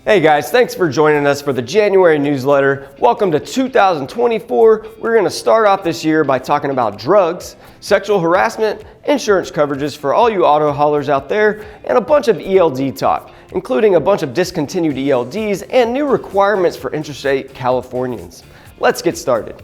Hey guys, thanks for joining us for the January newsletter. Welcome to 2024. We're going to start off this year by talking about drugs, sexual harassment, insurance coverages for all you auto haulers out there, and a bunch of ELD talk, including a bunch of discontinued ELDs and new requirements for intrastate Californians. Let's get started.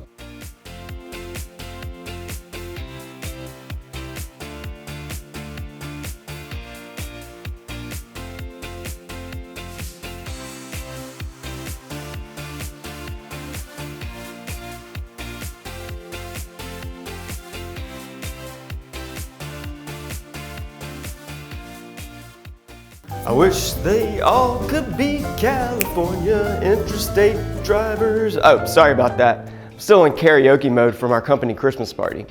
I wish they all could be California intrastate drivers. Oh, sorry about that. I'm still in karaoke mode from our company Christmas party.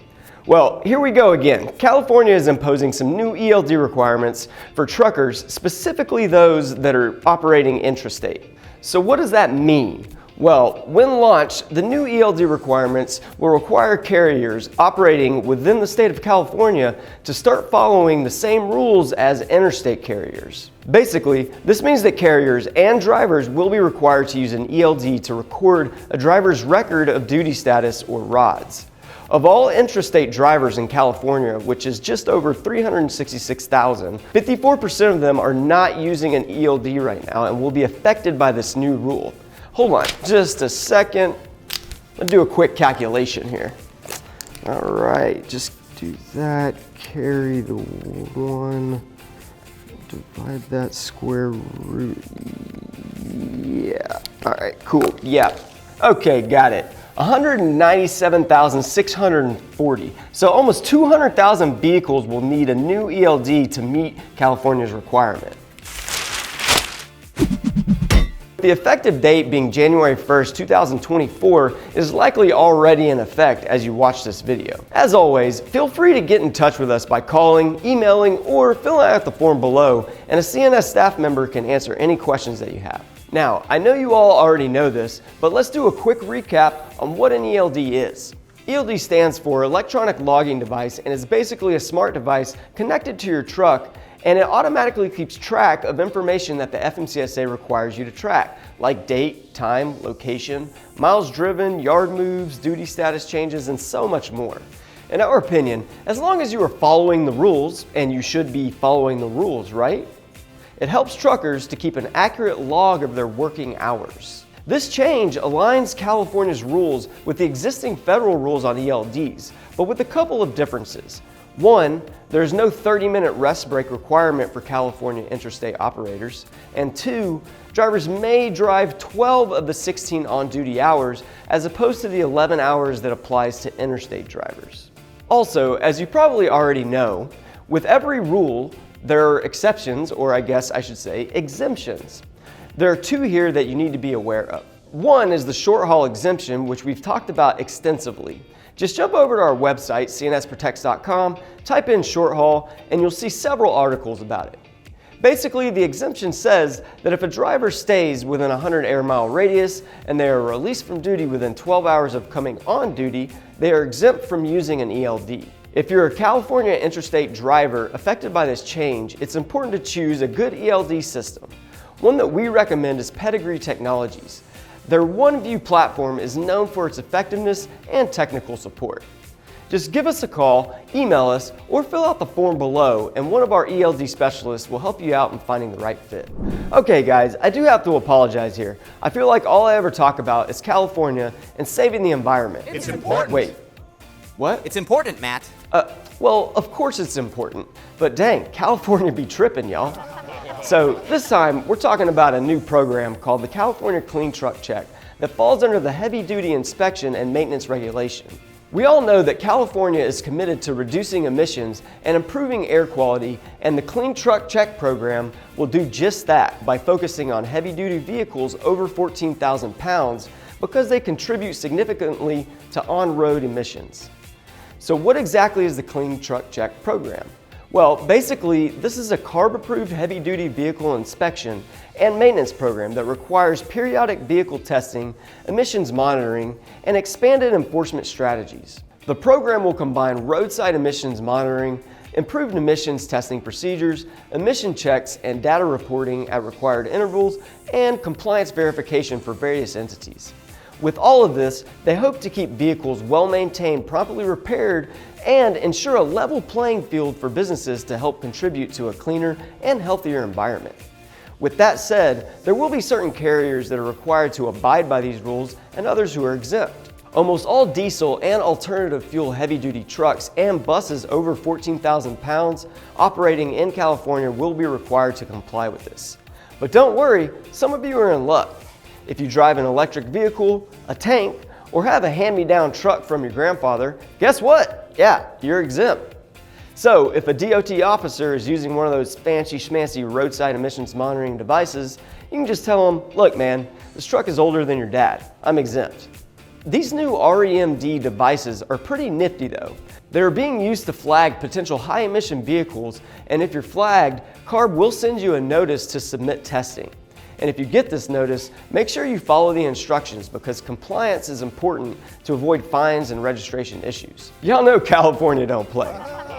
Well, here we go again. California is imposing some new ELD requirements for truckers, specifically those that are operating intrastate. So what does that mean? Well, when launched, the new ELD requirements will require carriers operating within the state of California to start following the same rules as interstate carriers. Basically, this means that carriers and drivers will be required to use an ELD to record a driver's record of duty status or RODS. Of all intrastate drivers in California, which is just over 366,000, 54% of them are not using an ELD right now and will be affected by this new rule. Hold on just a second. Let's do a quick calculation here. All right, just do that, carry the 1, divide that square root. Yeah, all right, cool, yeah. Okay, got it. 197,640. So almost 200,000 vehicles will need a new ELD to meet California's requirement. The effective date being January 1st, 2024 is likely already in effect as you watch this video. As always, feel free to get in touch with us by calling, emailing, or filling out the form below, and a CNS staff member can answer any questions that you have. Now, I know you all already know this, but let's do a quick recap on what an ELD is. ELD stands for Electronic Logging Device and is basically a smart device connected to your truck, and it automatically keeps track of information that the FMCSA requires you to track, like date, time, location, miles driven, yard moves, duty status changes, and so much more. In our opinion, as long as you are following the rules, and you should be following the rules, right? It helps truckers to keep an accurate log of their working hours. This change aligns California's rules with the existing federal rules on ELDs, but with a couple of differences. One, there's no 30-minute rest break requirement for California intrastate operators. And two, drivers may drive 12 of the 16 on-duty hours as opposed to the 11 hours that applies to interstate drivers. Also, as you probably already know, with every rule, there are exceptions, or I guess I should say exemptions. There are two here that you need to be aware of. One is the short haul exemption, which we've talked about extensively. Just jump over to our website, cnsprotects.com, type in short haul, and you'll see several articles about it. Basically, the exemption says that if a driver stays within a 100 air mile radius and they are released from duty within 12 hours of coming on duty, they are exempt from using an ELD. If you're a California intrastate driver affected by this change, it's important to choose a good ELD system. One that we recommend is Pedigree Technologies. Their OneView platform is known for its effectiveness and technical support. Just give us a call, email us, or fill out the form below, and one of our ELD specialists will help you out in finding the right fit. Okay guys, I do have to apologize here. I feel like all I ever talk about is California and saving the environment. It's important. Wait, what? It's important, Matt. Well, of course it's important, but dang, California be tripping, y'all. So this time, we're talking about a new program called the California Clean Truck Check that falls under the Heavy Duty Inspection and Maintenance Regulation. We all know that California is committed to reducing emissions and improving air quality, and the Clean Truck Check program will do just that by focusing on heavy-duty vehicles over 14,000 pounds because they contribute significantly to on-road emissions. So what exactly is the Clean Truck Check program? Well, basically, this is a CARB-approved heavy-duty vehicle inspection and maintenance program that requires periodic vehicle testing, emissions monitoring, and expanded enforcement strategies. The program will combine roadside emissions monitoring, improved emissions testing procedures, emission checks and data reporting at required intervals, and compliance verification for various entities. With all of this, they hope to keep vehicles well maintained, properly repaired, and ensure a level playing field for businesses to help contribute to a cleaner and healthier environment. With that said, there will be certain carriers that are required to abide by these rules and others who are exempt. Almost all diesel and alternative fuel heavy-duty trucks and buses over 14,000 pounds operating in California will be required to comply with this. But don't worry, some of you are in luck. If you drive an electric vehicle, a tank, or have a hand-me-down truck from your grandfather, guess what? Yeah, you're exempt. So if a DOT officer is using one of those fancy schmancy roadside emissions monitoring devices, you can just tell them, look man, this truck is older than your dad, I'm exempt. These new REMD devices are pretty nifty though. They're being used to flag potential high emission vehicles, and if you're flagged, CARB will send you a notice to submit testing. And if you get this notice, make sure you follow the instructions because compliance is important to avoid fines and registration issues. Y'all know California don't play.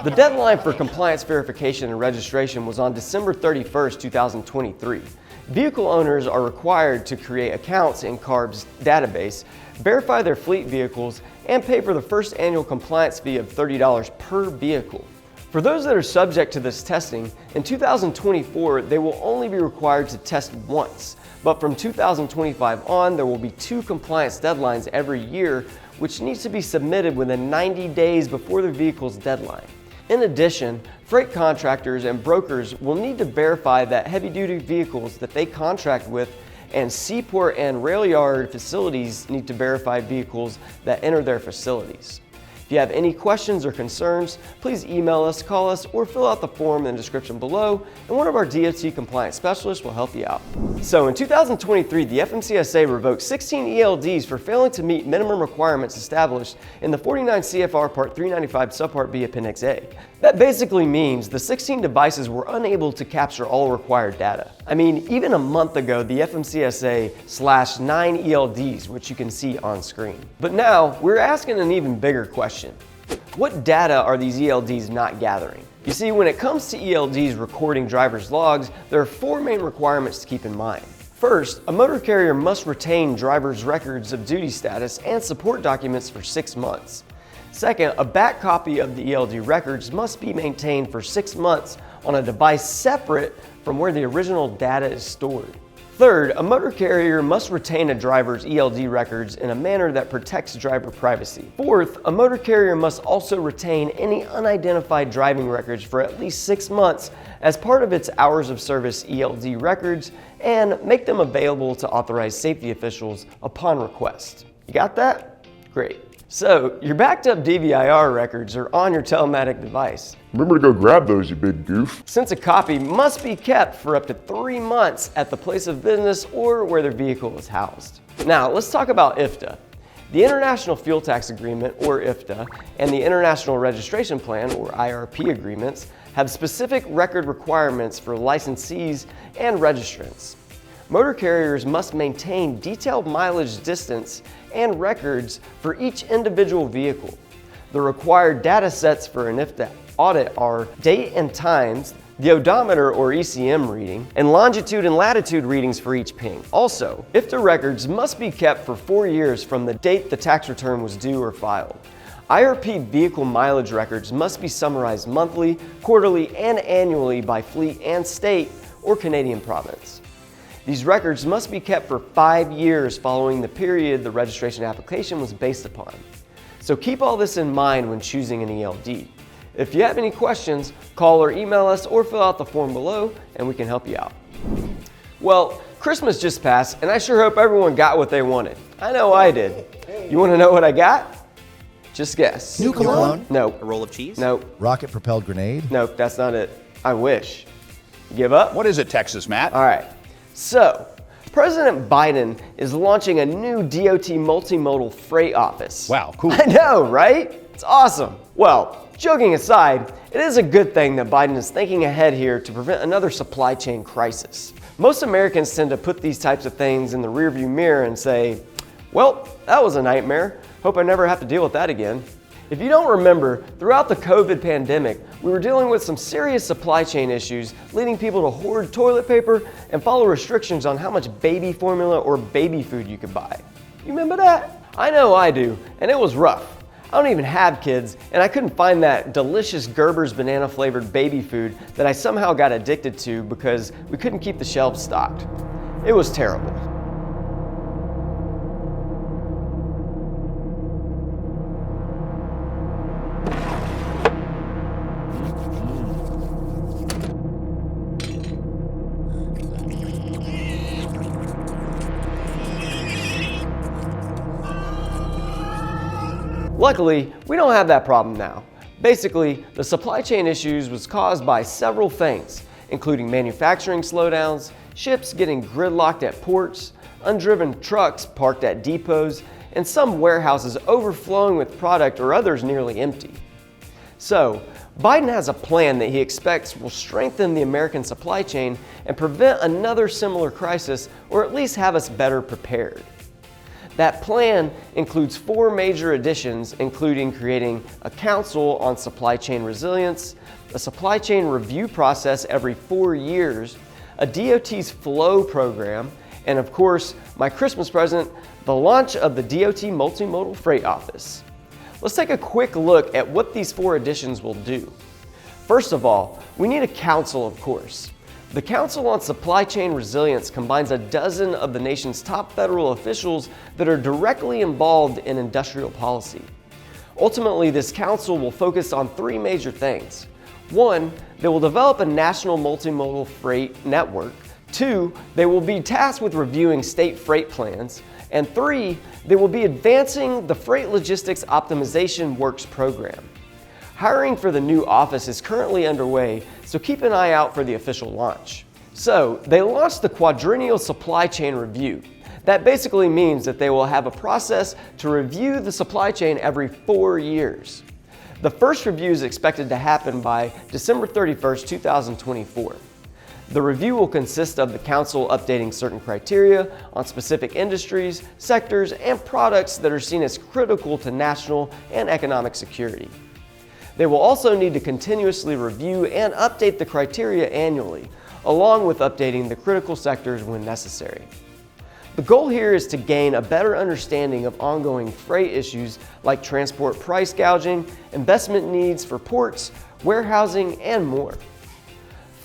The deadline for compliance verification and registration was on December 31st, 2023. Vehicle owners are required to create accounts in CARB's database, verify their fleet vehicles, and pay for the first annual compliance fee of $30 per vehicle. For those that are subject to this testing, in 2024, they will only be required to test once, but from 2025 on, there will be 2 compliance deadlines every year, which needs to be submitted within 90 days before the vehicle's deadline. In addition, freight contractors and brokers will need to verify that heavy-duty vehicles that they contract with, and seaport and rail yard facilities need to verify vehicles that enter their facilities. If you have any questions or concerns, please email us, call us, or fill out the form in the description below, and one of our DOT compliance specialists will help you out. So in 2023, the FMCSA revoked 16 ELDs for failing to meet minimum requirements established in the 49 CFR Part 395 Subpart B Appendix A. That basically means the 16 devices were unable to capture all required data. I mean, even a month ago, the FMCSA slashed 9 ELDs, which you can see on screen. But now, we're asking an even bigger question. What data are these ELDs not gathering? You see, when it comes to ELDs recording driver's logs, there are 4 main requirements to keep in mind. First, a motor carrier must retain driver's records of duty status and support documents for 6 months. Second, a back copy of the ELD records must be maintained for 6 months on a device separate from where the original data is stored. Third, a motor carrier must retain a driver's ELD records in a manner that protects driver privacy. Fourth, a motor carrier must also retain any unidentified driving records for at least 6 months as part of its hours of service ELD records and make them available to authorized safety officials upon request. You got that? Great. So, your backed up DVIR records are on your telematic device. Remember to go grab those, you big goof. Since a copy must be kept for up to 3 months at the place of business or where the vehicle is housed. Now, let's talk about IFTA. The International Fuel Tax Agreement, or IFTA, and the International Registration Plan, or IRP agreements, have specific record requirements for licensees and registrants. Motor carriers must maintain detailed mileage distance and records for each individual vehicle. The required data sets for an IFTA audit are date and times, the odometer or ECM reading, and longitude and latitude readings for each ping. Also, IFTA records must be kept for 4 years from the date the tax return was due or filed. IRP vehicle mileage records must be summarized monthly, quarterly, and annually by fleet and state or Canadian province. These records must be kept for 5 years following the period the registration application was based upon. So keep all this in mind when choosing an ELD. If you have any questions, call or email us or fill out the form below and we can help you out. Well, Christmas just passed and I sure hope everyone got what they wanted. I know I did. You want to know what I got? Just guess. New cologne? Nope. A roll of cheese? Nope. Rocket-propelled grenade? Nope, that's not it. I wish. Give up? What is it, Texas, Matt? All right. So, President Biden is launching a new DOT multimodal freight office. Wow, cool. I know, right? It's awesome. Well, joking aside, it is a good thing that Biden is thinking ahead here to prevent another supply chain crisis. Most Americans tend to put these types of things in the rearview mirror and say, well, that was a nightmare. Hope I never have to deal with that again. If you don't remember, throughout the COVID pandemic, we were dealing with some serious supply chain issues, leading people to hoard toilet paper and follow restrictions on how much baby formula or baby food you could buy. You remember that? I know I do, and it was rough. I don't even have kids, and I couldn't find that delicious Gerber's banana flavored baby food that I somehow got addicted to because we couldn't keep the shelves stocked. It was terrible. Luckily, we don't have that problem now. Basically, the supply chain issues was caused by several things, including manufacturing slowdowns, ships getting gridlocked at ports, undriven trucks parked at depots, and some warehouses overflowing with product or others nearly empty. So, Biden has a plan that he expects will strengthen the American supply chain and prevent another similar crisis, or at least have us better prepared. That plan includes 4 major additions, including creating a council on supply chain resilience, a supply chain review process every 4 years, a DOT's flow program, and of course, my Christmas present, the launch of the DOT Multimodal Freight Office. Let's take a quick look at what these 4 additions will do. First of all, we need a council, of course. The Council on Supply Chain Resilience combines a dozen of the nation's top federal officials that are directly involved in industrial policy. Ultimately, this council will focus on 3 major things. 1, they will develop a national multimodal freight network. 2, they will be tasked with reviewing state freight plans. And 3, they will be advancing the Freight Logistics Optimization Works program. Hiring for the new office is currently underway, so keep an eye out for the official launch. So, they launched the Quadrennial Supply Chain Review. That basically means that they will have a process to review the supply chain every 4 years. The first review is expected to happen by December 31st, 2024. The review will consist of the council updating certain criteria on specific industries, sectors, and products that are seen as critical to national and economic security. They will also need to continuously review and update the criteria annually, along with updating the critical sectors when necessary. The goal here is to gain a better understanding of ongoing freight issues like transport price gouging, investment needs for ports, warehousing, and more.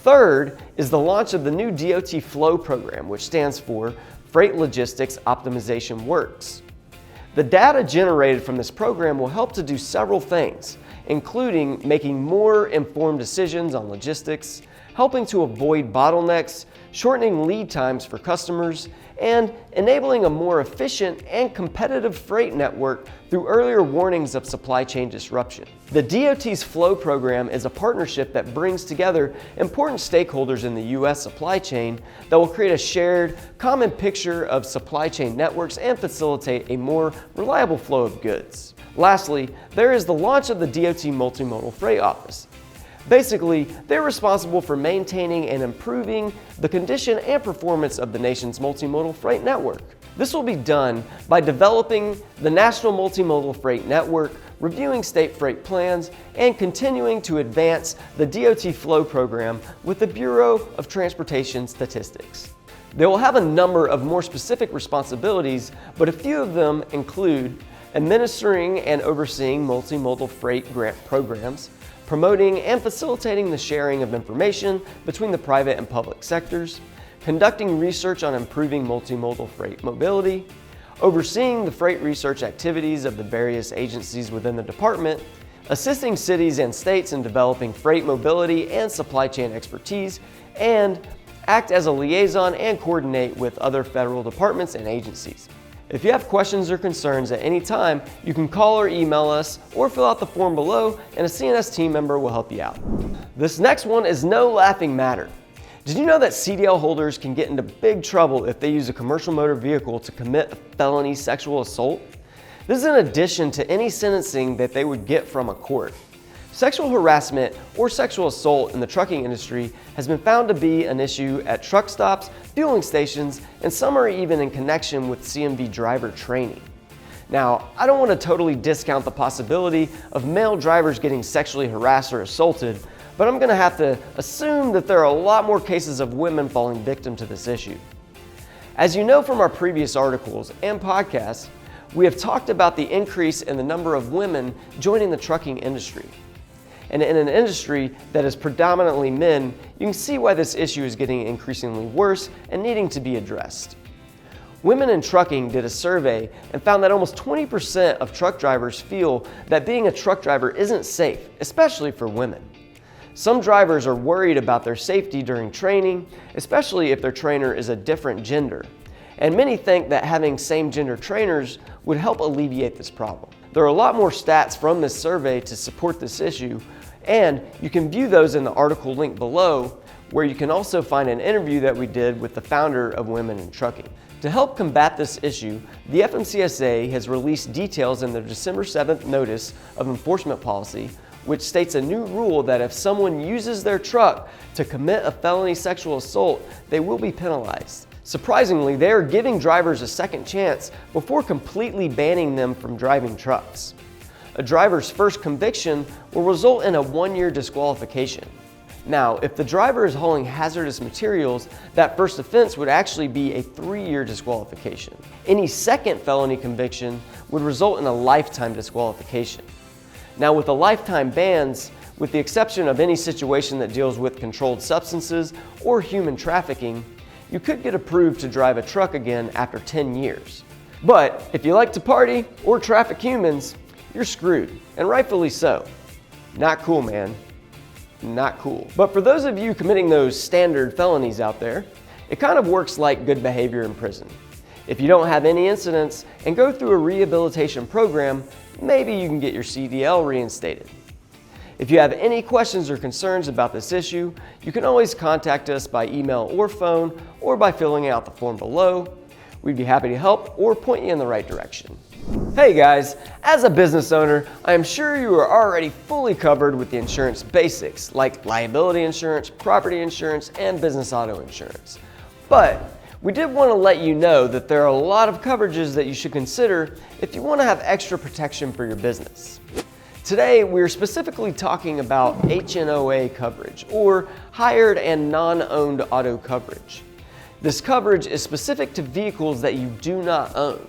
Third is the launch of the new DOT Flow program, which stands for Freight Logistics Optimization Works. The data generated from this program will help to do several things, including making more informed decisions on logistics, helping to avoid bottlenecks, shortening lead times for customers, and enabling a more efficient and competitive freight network through earlier warnings of supply chain disruption. The DOT's Flow program is a partnership that brings together important stakeholders in the U.S. supply chain that will create a shared, common picture of supply chain networks and facilitate a more reliable flow of goods. Lastly, there is the launch of the DOT Multimodal Freight Office. Basically, they're responsible for maintaining and improving the condition and performance of the nation's multimodal freight network. This will be done by developing the National Multimodal Freight Network, reviewing state freight plans, and continuing to advance the DOT Flow program with the Bureau of Transportation Statistics. They will have a number of more specific responsibilities, but a few of them include administering and overseeing multimodal freight grant programs, promoting and facilitating the sharing of information between the private and public sectors, conducting research on improving multimodal freight mobility, overseeing the freight research activities of the various agencies within the department, assisting cities and states in developing freight mobility and supply chain expertise, and act as a liaison and coordinate with other federal departments and agencies. If you have questions or concerns at any time, you can call or email us or fill out the form below and a CNS team member will help you out. This next one is no laughing matter. Did you know that CDL holders can get into big trouble if they use a commercial motor vehicle to commit a felony sexual assault? This is in addition to any sentencing that they would get from a court. Sexual harassment or sexual assault in the trucking industry has been found to be an issue at truck stops, fueling stations, and some are even in connection with CMV driver training. Now, I don't want to totally discount the possibility of male drivers getting sexually harassed or assaulted, but I'm going to have to assume that there are a lot more cases of women falling victim to this issue. As you know from our previous articles and podcasts, we have talked about the increase in the number of women joining the trucking industry. And in an industry that is predominantly men, you can see why this issue is getting increasingly worse and needing to be addressed. Women in Trucking did a survey and found that almost 20% of truck drivers feel that being a truck driver isn't safe, especially for women. Some drivers are worried about their safety during training, especially if their trainer is a different gender. And many think that having same-gender trainers would help alleviate this problem. There are a lot more stats from this survey to support this issue, and you can view those in the article link below, where you can also find an interview that we did with the founder of Women in Trucking. To help combat this issue, the FMCSA has released details in their December 7th Notice of Enforcement Policy, which states a new rule that if someone uses their truck to commit a felony sexual assault, they will be penalized. Surprisingly, they are giving drivers a second chance before completely banning them from driving trucks. A driver's first conviction will result in a 1-year disqualification. Now, if the driver is hauling hazardous materials, that first offense would actually be a 3-year disqualification. Any second felony conviction would result in a lifetime disqualification. Now, with the lifetime bans, with the exception of any situation that deals with controlled substances or human trafficking, you could get approved to drive a truck again after 10 years. But if you like to party or traffic humans, you're screwed, and rightfully so. Not cool, man. Not cool. But for those of you committing those standard felonies out there, it kind of works like good behavior in prison. If you don't have any incidents and go through a rehabilitation program, maybe you can get your CDL reinstated. If you have any questions or concerns about this issue, you can always contact us by email or phone, or by filling out the form below. We'd be happy to help or point you in the right direction. Hey guys, as a business owner, I am sure you are already fully covered with the insurance basics like liability insurance, property insurance, and business auto insurance. But we did want to let you know that there are a lot of coverages that you should consider if you want to have extra protection for your business. Today, we're specifically talking about HNOA coverage, or hired and non-owned auto coverage. This coverage is specific to vehicles that you do not own.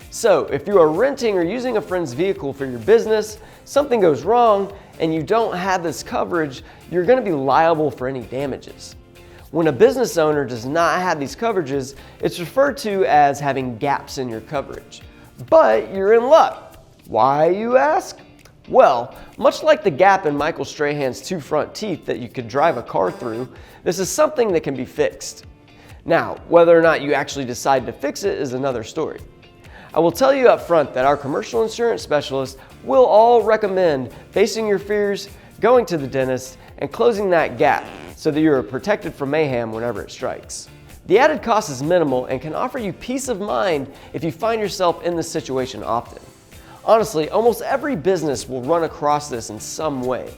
So if you are renting or using a friend's vehicle for your business, something goes wrong and you don't have this coverage, you're going to be liable for any damages. When a business owner does not have these coverages, it's referred to as having gaps in your coverage. But you're in luck. Why, you ask? Well, much like the gap in Michael Strahan's 2 front teeth that you could drive a car through, this is something that can be fixed. Now, whether or not you actually decide to fix it is another story. I will tell you up front that our commercial insurance specialists will all recommend facing your fears, going to the dentist, and closing that gap so that you are protected from mayhem whenever it strikes. The added cost is minimal and can offer you peace of mind if you find yourself in this situation often. Honestly, almost every business will run across this in some way.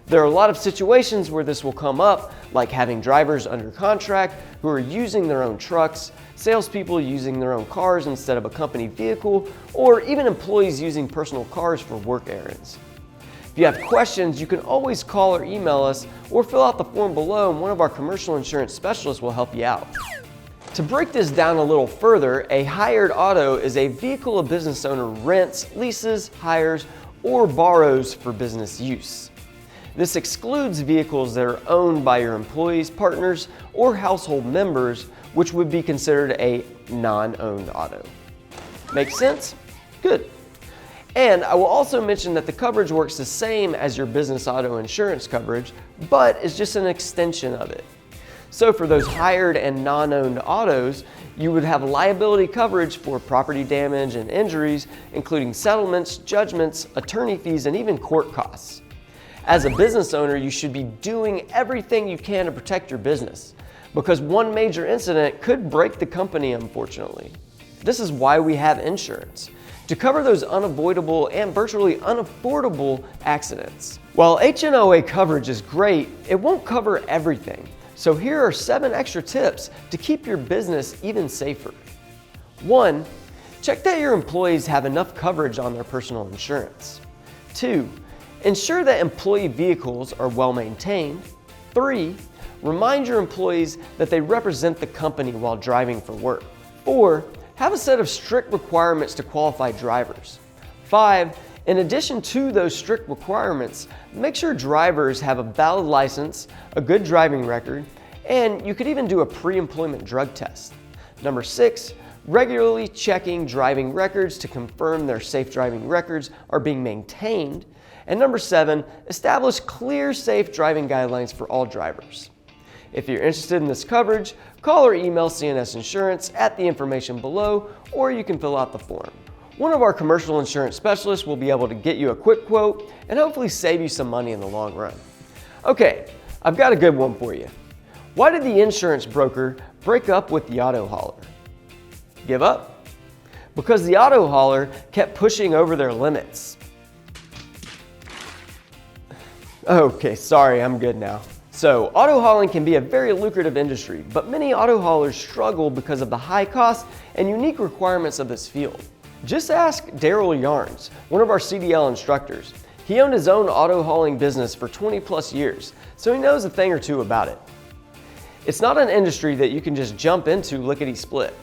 There are a lot of situations where this will come up, like having drivers under contract who are using their own trucks, salespeople using their own cars instead of a company vehicle, or even employees using personal cars for work errands. If you have questions, you can always call or email us, or fill out the form below and one of our commercial insurance specialists will help you out. To break this down a little further, a hired auto is a vehicle a business owner rents, leases, hires, or borrows for business use. This excludes vehicles that are owned by your employees, partners, or household members, which would be considered a non-owned auto. Make sense? Good. And I will also mention that the coverage works the same as your business auto insurance coverage, but is just an extension of it. So for those hired and non-owned autos, you would have liability coverage for property damage and injuries, including settlements, judgments, attorney fees, and even court costs. As a business owner, you should be doing everything you can to protect your business, because one major incident could break the company, unfortunately. This is why we have insurance, to cover those unavoidable and virtually unaffordable accidents. While HNOA coverage is great, it won't cover everything. So here are 7 extra tips to keep your business even safer. 1, Check that your employees have enough coverage on their personal insurance. 2. Ensure that employee vehicles are well maintained. 3. Remind your employees that they represent the company while driving for work. 4. Have a set of strict requirements to qualify drivers. 5. In addition to those strict requirements, make sure drivers have a valid license, a good driving record, and you could even do a pre-employment drug test. Number 6, regularly checking driving records to confirm their safe driving records are being maintained. And number 7, establish clear safe driving guidelines for all drivers. If you're interested in this coverage, call or email CNS Insurance at the information below, or you can fill out the form. One of our commercial insurance specialists will be able to get you a quick quote and hopefully save you some money in the long run. Okay, I've got a good one for you. Why did the insurance broker break up with the auto hauler? Give up? Because the auto hauler kept pushing over their limits. Okay, sorry, I'm good now. So, auto hauling can be a very lucrative industry, but many auto haulers struggle because of the high cost and unique requirements of this field. Just ask Daryl Yarnes, one of our CDL instructors. He owned his own auto hauling business for 20 plus years, so he knows a thing or two about it. It's not an industry that you can just jump into lickety-split.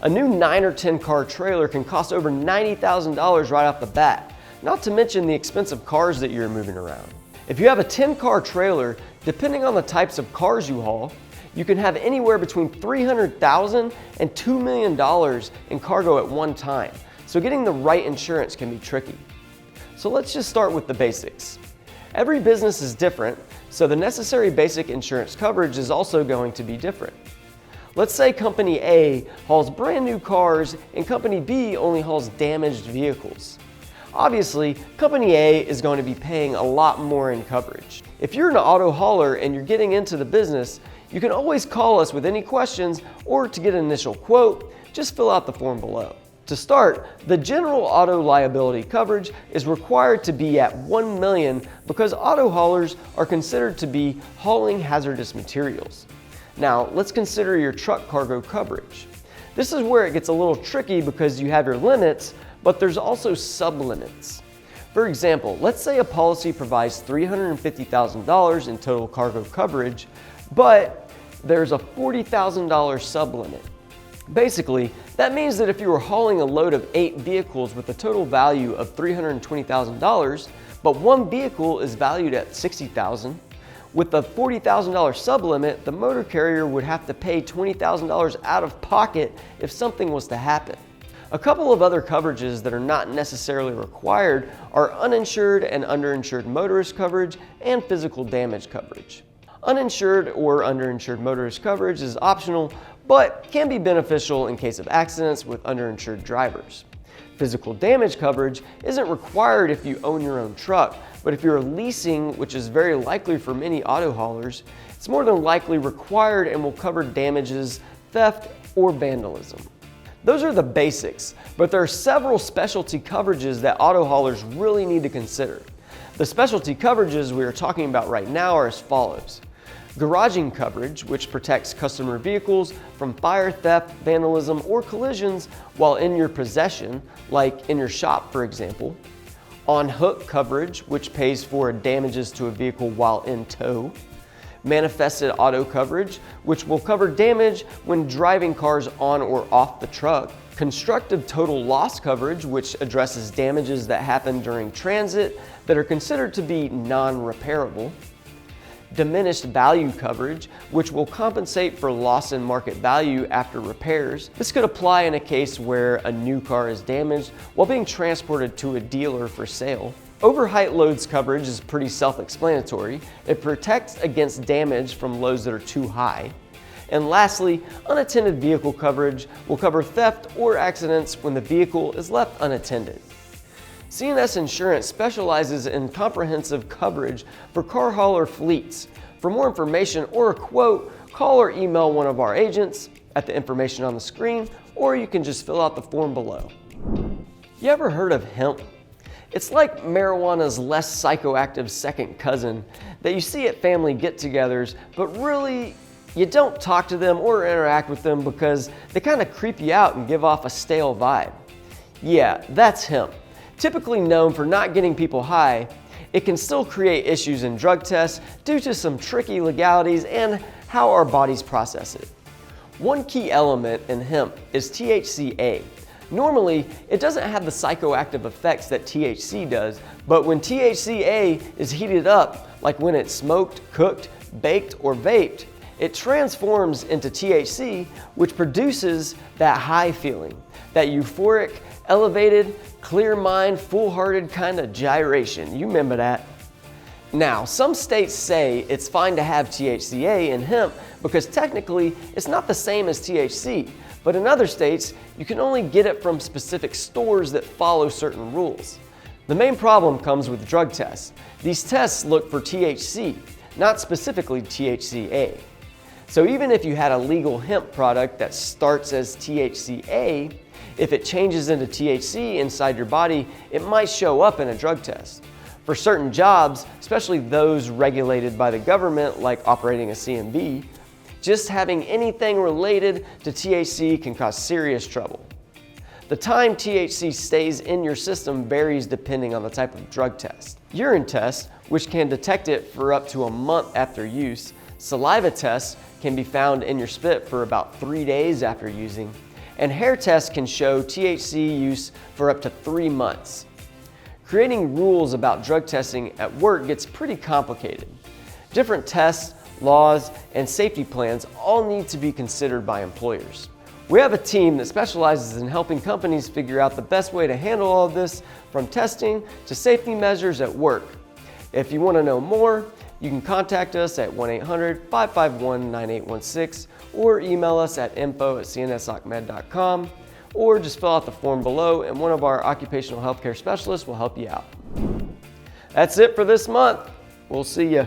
A new 9 or 10 car trailer can cost over $90,000 right off the bat, not to mention the expensive cars that you're moving around. If you have a 10-car trailer, depending on the types of cars you haul, you can have anywhere between $300,000 and $2 million in cargo at one time. So getting the right insurance can be tricky. So let's just start with the basics. Every business is different, so the necessary basic insurance coverage is also going to be different. Let's say Company A hauls brand new cars and Company B only hauls damaged vehicles. Obviously, Company A is going to be paying a lot more in coverage. If you're an auto hauler and you're getting into the business, you can always call us with any questions, or to get an initial quote, just fill out the form below. To start, the general auto liability coverage is required to be at $1 million because auto haulers are considered to be hauling hazardous materials. Now, let's consider your truck cargo coverage. This is where it gets a little tricky because you have your limits, but there's also sub-limits. For example, let's say a policy provides $350,000 in total cargo coverage, but there's a $40,000 sub-limit. Basically, that means that if you were hauling a load of 8 vehicles with a total value of $320,000, but one vehicle is valued at $60,000, with the $40,000 sub-limit, the motor carrier would have to pay $20,000 out of pocket if something was to happen. A couple of other coverages that are not necessarily required are uninsured and underinsured motorist coverage and physical damage coverage. Uninsured or underinsured motorist coverage is optional, but can be beneficial in case of accidents with underinsured drivers. Physical damage coverage isn't required if you own your own truck, but if you're leasing, which is very likely for many auto haulers, it's more than likely required and will cover damages, theft, or vandalism. Those are the basics, but there are several specialty coverages that auto haulers really need to consider. The specialty coverages we are talking about right now are as follows. Garaging coverage, which protects customer vehicles from fire, theft, vandalism, or collisions while in your possession, like in your shop, for example. On-hook coverage, which pays for damages to a vehicle while in tow. Manifested auto coverage, which will cover damage when driving cars on or off the truck. Constructive total loss coverage, which addresses damages that happen during transit that are considered to be non-repairable. Diminished value coverage, which will compensate for loss in market value after repairs. This could apply in a case where a new car is damaged while being transported to a dealer for sale. Overheight loads coverage is pretty self-explanatory. It protects against damage from loads that are too high. And lastly, unattended vehicle coverage will cover theft or accidents when the vehicle is left unattended. CNS Insurance specializes in comprehensive coverage for car hauler fleets. For more information or a quote, call or email one of our agents at the information on the screen, or you can just fill out the form below. You ever heard of hemp? It's like marijuana's less psychoactive second cousin that you see at family get-togethers, but really you don't talk to them or interact with them because they kind of creep you out and give off a stale vibe. Yeah, that's hemp. Typically known for not getting people high, it can still create issues in drug tests due to some tricky legalities and how our bodies process it. One key element in hemp is THCA. Normally, it doesn't have the psychoactive effects that THC does, but when THCA is heated up, like when it's smoked, cooked, baked, or vaped, it transforms into THC, which produces that high feeling, that euphoric, elevated, clear mind, full-hearted kind of gyration. You remember that. Now, some states say it's fine to have THCA in hemp because technically it's not the same as THC, but in other states, you can only get it from specific stores that follow certain rules. The main problem comes with drug tests. These tests look for THC, not specifically THCA. So even if you had a legal hemp product that starts as THCA, if it changes into THC inside your body, it might show up in a drug test. For certain jobs, especially those regulated by the government like operating a CMB, just having anything related to THC can cause serious trouble. The time THC stays in your system varies depending on the type of drug test. Urine tests, which can detect it for up to a month after use. Saliva tests can be found in your spit for about 3 days after using. And hair tests can show THC use for up to 3 months. Creating rules about drug testing at work gets pretty complicated. Different tests, laws, and safety plans all need to be considered by employers. We have a team that specializes in helping companies figure out the best way to handle all of this, from testing to safety measures at work. If you want to know more, you can contact us at 1-800-551-9816 or email us at info@cnsoccmed.com, or just fill out the form below and one of our occupational healthcare specialists will help you out. That's it for this month. We'll see you.